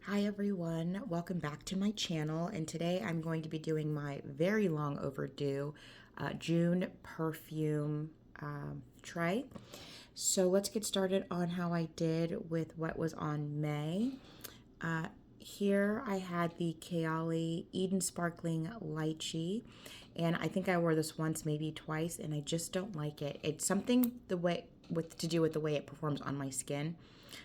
Hi everyone, welcome back to my channel, and today I'm going to be doing my very long overdue June perfume tray. So let's get started on how I did with what was on May. Here I had the Kayali Eden Sparkling Lychee, and I think I wore this once, maybe twice, and I just don't like it. It's something to do with the way it performs on my skin,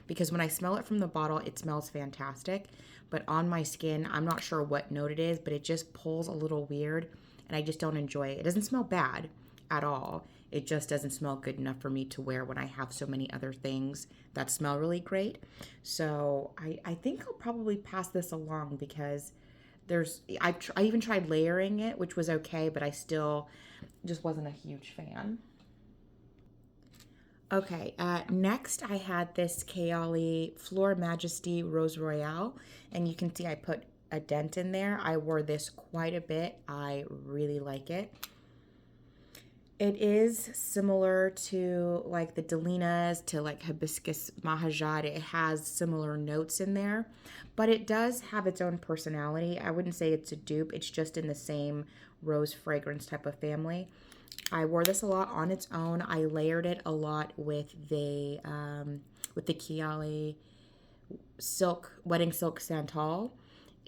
because when I smell it from the bottle, it smells fantastic, but on my skin, I'm not sure what note it is, but it just pulls a little weird, and I just don't enjoy it. It doesn't smell bad at all. It just doesn't smell good enough for me to wear when I have so many other things that smell really great. So I think I'll probably pass this along because I even tried layering it, which was okay, but I still just wasn't a huge fan. Okay, next I had this Kayali Fleur Majesty Rose Royale, and you can see I put a dent in there. I wore this quite a bit. I really like it. It is similar to like the Delinas, to like Hibiscus Mahajad. It has similar notes in there, but it does have its own personality. I wouldn't say it's a dupe. It's just in the same rose fragrance type of family. I wore this a lot on its own. I layered it a lot with the Kayali Wedding Silk Santal,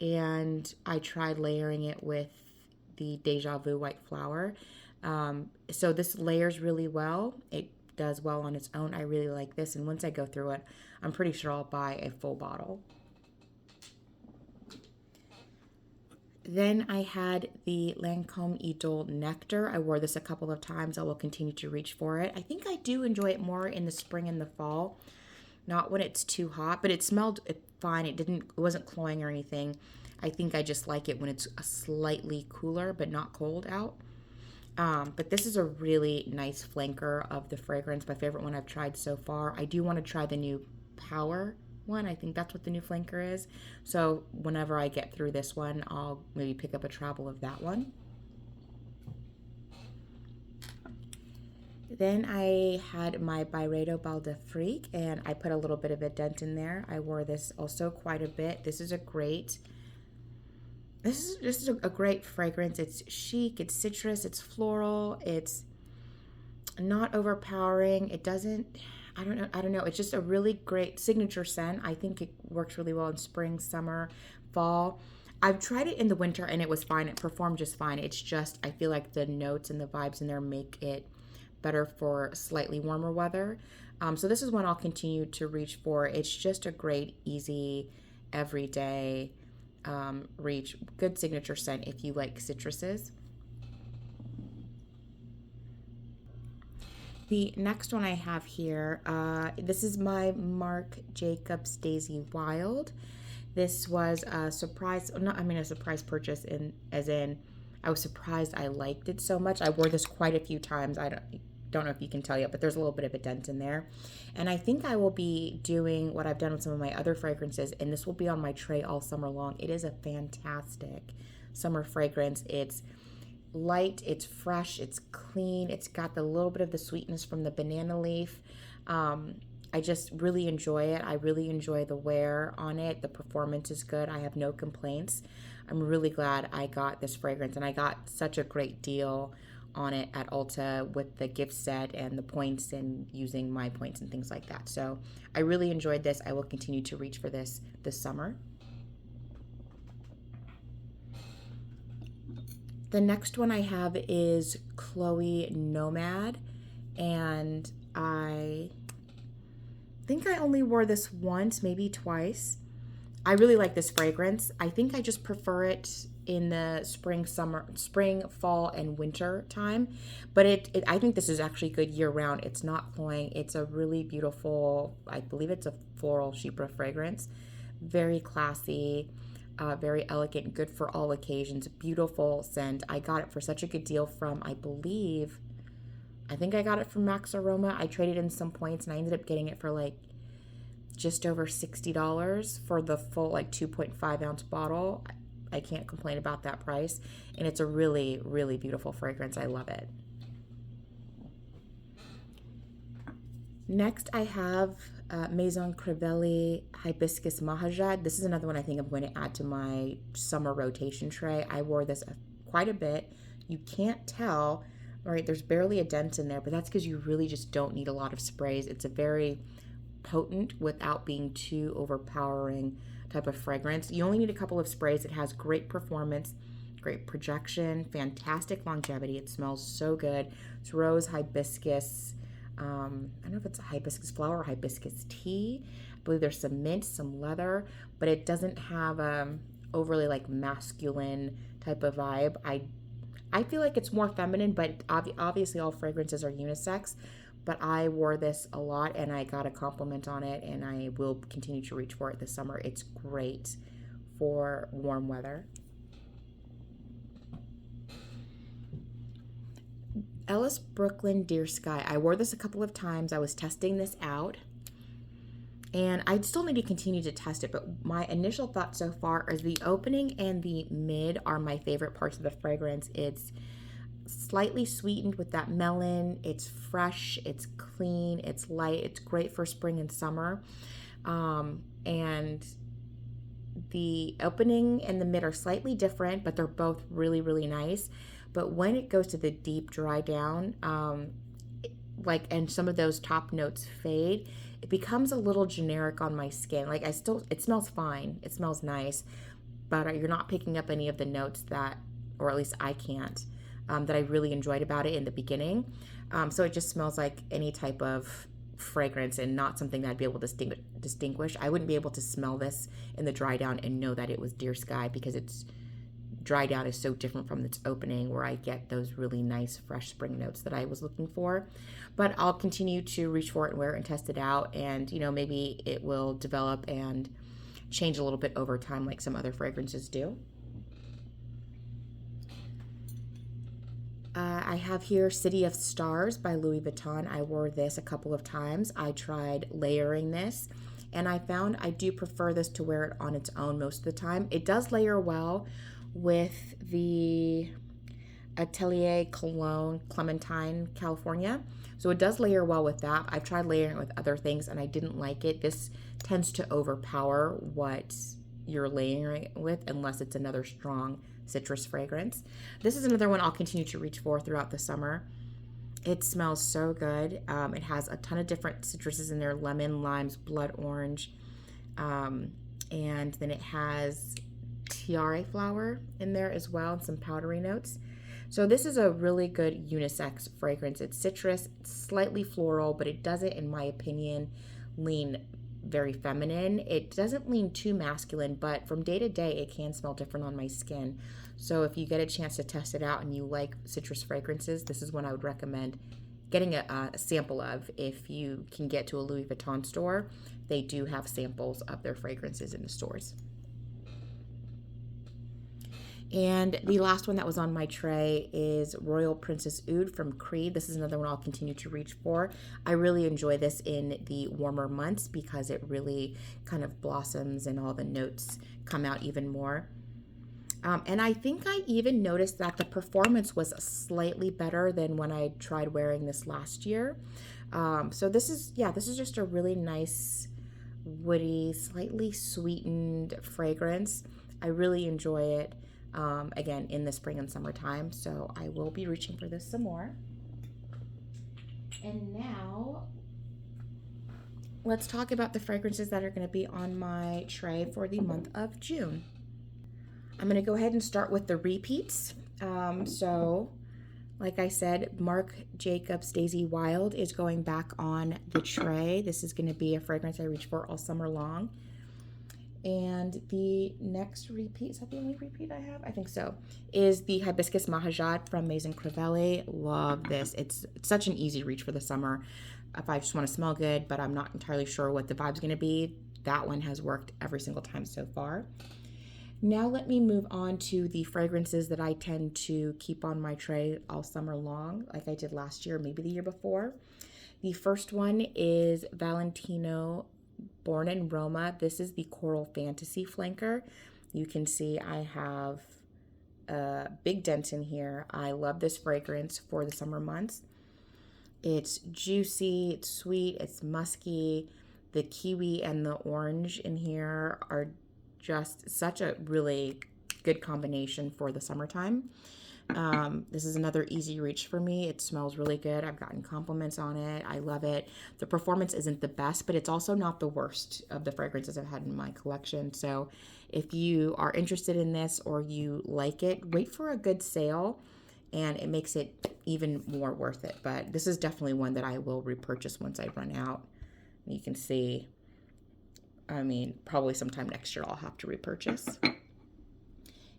and I tried layering it with the Deja Vu White Flower. So this layers really well. It does well on its own. I really like this, and once I go through it, I'm pretty sure I'll buy a full bottle. Then I had the Lancome Idole Nectar. I wore this a couple of times. I will continue to reach for it. I think I do enjoy it more in the spring and the fall, not when it's too hot, but it smelled fine. It wasn't cloying or anything. I think I just like it when it's slightly cooler, but not cold out. But this is a really nice flanker of the fragrance. My favorite one I've tried so far. I do want to try the new Power one. I think that's what the new flanker is. So whenever I get through this one, I'll maybe pick up a travel of that one. Then I had my Byredo Bal d'Afrique, and I put a little bit of a dent in there. I wore this also quite a bit. This is a great fragrance. It's chic, it's citrus, it's floral, it's not overpowering. It doesn't, I don't know. It's just a really great signature scent. I think it works really well in spring, summer, fall. I've tried it in the winter and it was fine. It performed just fine. It's just, I feel like the notes and the vibes in there make it better for slightly warmer weather. So this is one I'll continue to reach for. It's just a great, easy, everyday reach. Good signature scent if you like citruses. The next one I have here, this is my Marc Jacobs Daisy Wild. This was a surprise, a surprise purchase, as in I was surprised I liked it so much. I wore this quite a few times. I don't know if you can tell yet, but there's a little bit of a dent in there. And I think I will be doing what I've done with some of my other fragrances, and this will be on my tray all summer long. It is a fantastic summer fragrance. It's light, it's fresh, it's clean, it's got the little bit of the sweetness from the banana leaf. I just really enjoy it. I really enjoy the wear on it. The performance is good. I have no complaints. I'm really glad I got this fragrance, and I got such a great deal on it at Ulta with the gift set and the points and using my points and things like that. So I really enjoyed this. I will continue to reach for this summer. The next one I have is Chloe Nomad, and I think I only wore this once, maybe twice. I really like this fragrance. I think I just prefer it in the spring, fall, and winter time. But I think this is actually good year round. It's not cloying. It's a really beautiful, I believe it's a floral chypre fragrance. Very classy. Very elegant, good for all occasions, beautiful scent. I got it for such a good deal from, I think I got it from Max Aroma. I traded in some points and I ended up getting it for like just over $60 for the full like 2.5 ounce bottle. I can't complain about that price. And it's a really, really beautiful fragrance. I love it. Next, I have Maison Crivelli Hibiscus Mahajad. This is another one I think I'm going to add to my summer rotation tray. I wore this quite a bit. You can't tell, right? There's barely a dent in there, but that's because you really just don't need a lot of sprays. It's a very potent without being too overpowering type of fragrance. You only need a couple of sprays. It has great performance, great projection, fantastic longevity. It smells so good. It's rose, hibiscus. I don't know if it's a hibiscus flower or hibiscus tea. I believe there's some mint, some leather, but it doesn't have overly like masculine type of vibe. I feel like it's more feminine, but obviously all fragrances are unisex. But I wore this a lot and I got a compliment on it, and I will continue to reach for it this summer. It's great for warm weather. Ellis Brooklyn Deer Sky. I wore this a couple of times. I was testing this out, and I still need to continue to test it, but my initial thought so far is the opening and the mid are my favorite parts of the fragrance. It's slightly sweetened with that melon. It's fresh, it's clean, it's light, it's great for spring and summer. And the opening and the mid are slightly different, but they're both really, really nice. But when it goes to the deep dry down, and some of those top notes fade, it becomes a little generic on my skin. Like it smells fine, it smells nice, but you're not picking up any of the notes that, or at least I can't, that I really enjoyed about it in the beginning. So it just smells like any type of fragrance and not something that I'd be able to distinguish. I wouldn't be able to smell this in the dry down and know that it was Deer Sky, because its dry down is so different from its opening, where I get those really nice fresh spring notes that I was looking for. But I'll continue to reach for it and wear it and test it out, and maybe it will develop and change a little bit over time like some other fragrances do. I have here City of Stars by Louis Vuitton. I wore this a couple of times. I tried layering this, and I found I do prefer this to wear it on its own most of the time. It does layer well with the Atelier Cologne Clementine, California. So it does layer well with that. I've tried layering it with other things and I didn't like it. This tends to overpower what you're layering it with, unless it's another strong citrus fragrance. This is another one I'll continue to reach for throughout the summer. It smells so good. It has a ton of different citruses in there: lemon, limes, blood orange, and then it has tiare flower in there as well, and some powdery notes. So this is a really good unisex fragrance. It's citrus, it's slightly floral, but it doesn't, in my opinion, lean very feminine. It doesn't lean too masculine, but from day to day, it can smell different on my skin. So if you get a chance to test it out and you like citrus fragrances, this is one I would recommend getting a sample of. If you can get to a Louis Vuitton store, they do have samples of their fragrances in the stores. And the last one that was on my tray is Royal Princess Oud from Creed. This is another one I'll continue to reach for. I really enjoy this in the warmer months because it really kind of blossoms and all the notes come out even more. And I think I even noticed that the performance was slightly better than when I tried wearing this last year. So this is just a really nice, woody, slightly sweetened fragrance. I really enjoy it. Again, in the spring and summertime, so I will be reaching for this some more. And now let's talk about the fragrances that are going to be on my tray for the month of June. I'm going to go ahead and start with the repeats. So like I said, Marc Jacobs Daisy Wild is going back on the tray. This is going to be a fragrance I reach for all summer long. And the next repeat, is that the only repeat I have? I think so, is the Hibiscus Mahajad from Maison Crivelli. Love this. It's such an easy reach for the summer. If I just want to smell good, but I'm not entirely sure what the vibe's going to be, that one has worked every single time so far. Now let me move on to the fragrances that I tend to keep on my tray all summer long, like I did last year, maybe the year before. The first one is Valentino Born in Roma. This is the Coral Fantasy flanker. You can see I have a big dent in here. I love this fragrance for the summer months. It's juicy, it's sweet, it's musky. the kiwi and the orange in here are just such a really good combination for the summertime. This is another easy reach for me. It smells really good. I've gotten compliments on it. I love it. The performance isn't the best, but it's also not the worst of the fragrances I've had in my collection. So if you are interested in this or you like it, wait for a good sale and it makes it even more worth it. But this is definitely one that I will repurchase once I run out. You can see, I mean, probably sometime next year I'll have to repurchase.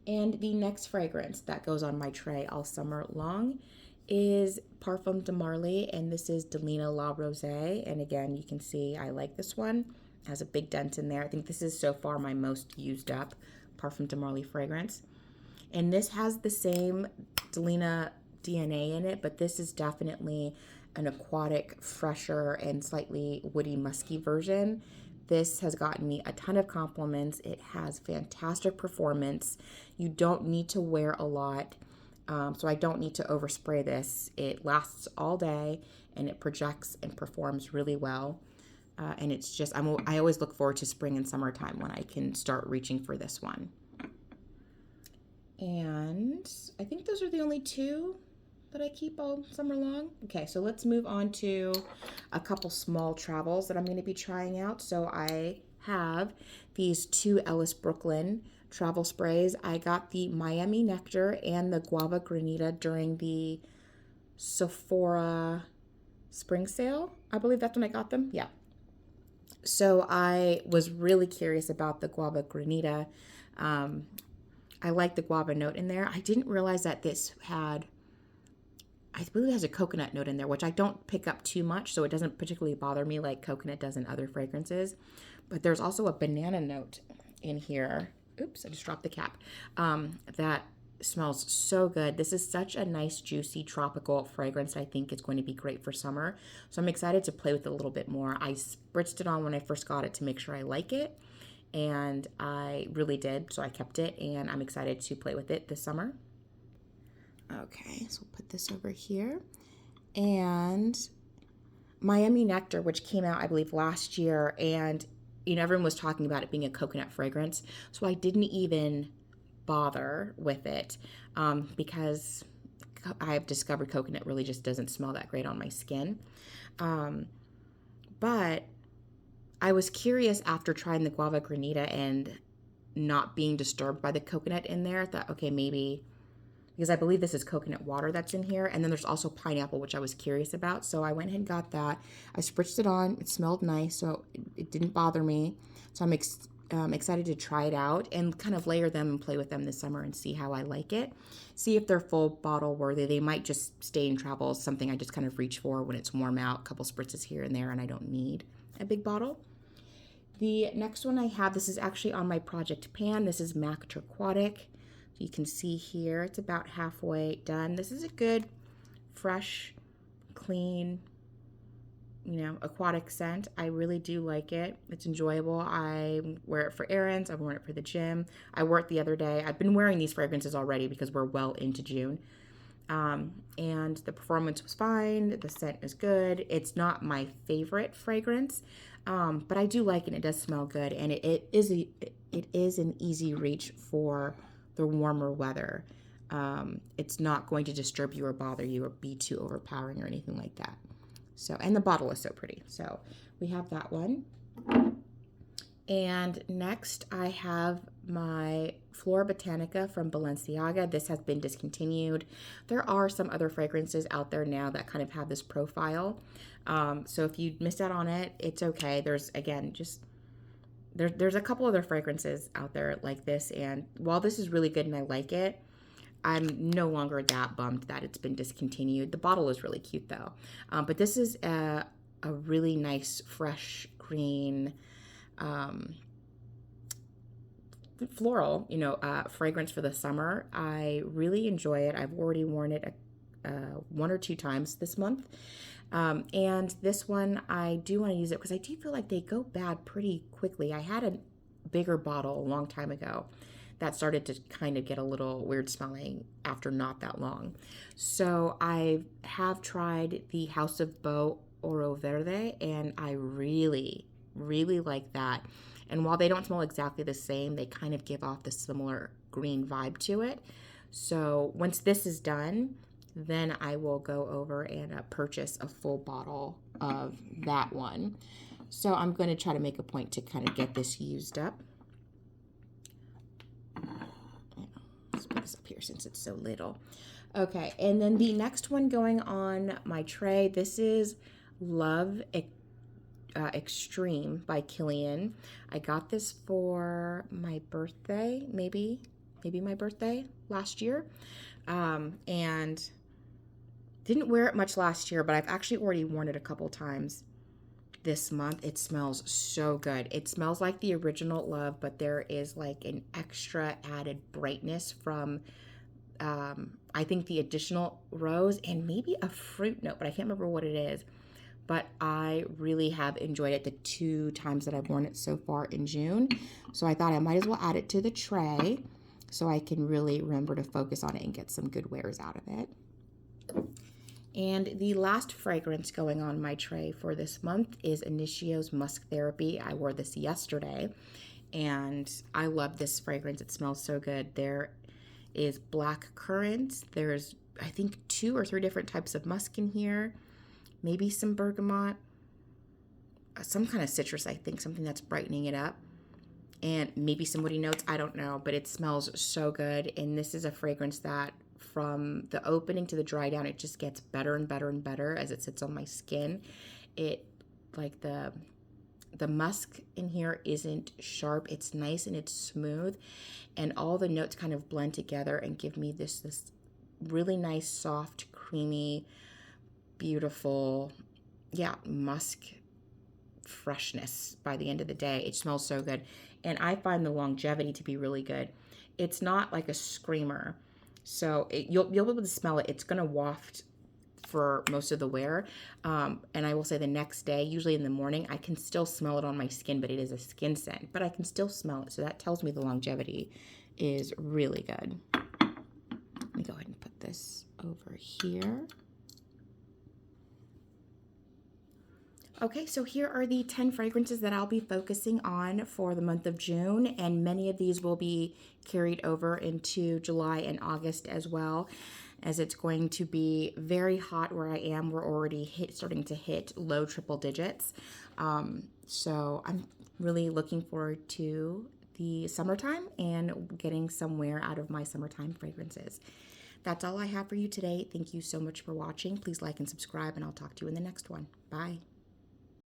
And the next fragrance that goes on my tray all summer long is Parfum de Marly, and this is Delina La Rosee. And again, you can see I like this one. It has a big dent in there. I think this is so far my most used up Parfum de Marly fragrance. And this has the same Delina DNA in it, but this is definitely an aquatic, fresher, and slightly woody, musky version. This has gotten me a ton of compliments. It has fantastic performance. You don't need to wear a lot, so I don't need to overspray this. It lasts all day, and it projects and performs really well. And it's just, I always look forward to spring and summertime when I can start reaching for this one. And I think those are the only two that I keep all summer long. Okay, so let's move on to a couple small travels that I'm going to be trying out. So I have these two Ellis Brooklyn travel sprays. I got the Miami Nectar and the Guava Granita during the Sephora spring sale. I believe that's when I got them. Yeah. So I was really curious about the Guava Granita. I like the guava note in there. I didn't realize that this had, I believe it has a coconut note in there, which I don't pick up too much, so it doesn't particularly bother me like coconut does in other fragrances. But there's also a banana note in here. Oops, I just dropped the cap. That smells so good. This is such a nice, juicy, tropical fragrance. I think it's going to be great for summer. So I'm excited to play with it a little bit more. I spritzed it on when I first got it to make sure I like it. And I really did, so I kept it, and I'm excited to play with it this summer. Okay, so we'll put this over here. And Miami Nectar, which came out, I believe, last year, and everyone was talking about it being a coconut fragrance, so I didn't even bother with it because I've discovered coconut really just doesn't smell that great on my skin. But I was curious after trying the Guava Granita and not being disturbed by the coconut in there. I thought, okay, maybe, because I believe this is coconut water that's in here. And then there's also pineapple, which I was curious about. So I went ahead and got that. I spritzed it on. It smelled nice, so it didn't bother me. So I'm excited to try it out and kind of layer them and play with them this summer and see how I like it. See if they're full bottle worthy. They might just stay in travel, something I just kind of reach for when it's warm out, a couple spritzes here and there, and I don't need a big bottle. The next one I have, this is actually on my project pan. This is MAC Turquatic. You can see here, it's about halfway done. This is a good, fresh, clean, aquatic scent. I really do like it. It's enjoyable. I wear it for errands. I've worn it for the gym. I wore it the other day. I've been wearing these fragrances already because we're well into June. And the performance was fine. The scent is good. It's not my favorite fragrance, but I do like it. It does smell good, and it is an easy reach for the warmer weather. It's not going to disturb you or bother you or be too overpowering or anything like that. So, and the bottle is so pretty. So we have that one. And next I have my Florabotanica from Balenciaga. This has been discontinued. There are some other fragrances out there now that kind of have this profile. So if you missed out on it, it's okay. There's, again, just there's a couple other fragrances out there like this. And while this is really good and I like it, I'm no longer that bummed that it's been discontinued. The bottle is really cute though. But this is a really nice, fresh, green, floral, fragrance for the summer. I really enjoy it. I've already worn it one or two times this month. And this one, I do want to use it because I do feel like they go bad pretty quickly. I had a bigger bottle a long time ago that started to kind of get a little weird smelling after not that long. So I have tried the House of Beau Oro Verde, and I really really like that. And while they don't smell exactly the same, they kind of give off the similar green vibe to it. So once this is done, then I will go over and purchase a full bottle of that one. So I'm going to try to make a point to kind of get this used up. Let's put this up here since it's so little. Okay, and then the next one going on my tray, this is Love Extreme by Kilian. I got this for my birthday, maybe my birthday last year, and didn't wear it much last year, but I've actually already worn it a couple times this month. It smells so good. It smells like the original Love, but there is like an extra added brightness from I think the additional rose and maybe a fruit note, but I can't remember what it is. But I really have enjoyed it the 2 times that I've worn it so far in June. So I thought I might as well add it to the tray so I can really remember to focus on it and get some good wears out of it. And the last fragrance going on my tray for this month is Initio's Musk Therapy. I wore this yesterday, and I love this fragrance. It smells so good. There is black currants. There's, I think, 2 or 3 different types of musk in here. Maybe some bergamot, some kind of citrus, I think, something that's brightening it up. And maybe some woody notes, I don't know, but it smells so good. And this is a fragrance that from the opening to the dry down, it just gets better and better and better as it sits on my skin. It, like the musk in here isn't sharp. It's nice and it's smooth. And all the notes kind of blend together and give me this really nice, soft, creamy, beautiful, musk freshness by the end of the day. It smells so good. And I find the longevity to be really good. It's not like a screamer. So you'll be able to smell it. It's going to waft for most of the wear. And I will say the next day, usually in the morning, I can still smell it on my skin, but it is a skin scent. But I can still smell it. So that tells me the longevity is really good. Let me go ahead and put this over here. Okay, so here are the 10 fragrances that I'll be focusing on for the month of June, and many of these will be carried over into July and August as well, as it's going to be very hot where I am. We're already starting to hit low triple digits. So I'm really looking forward to the summertime and getting some wear out of my summertime fragrances. That's all I have for you today. Thank you so much for watching. Please like and subscribe, and I'll talk to you in the next one. Bye.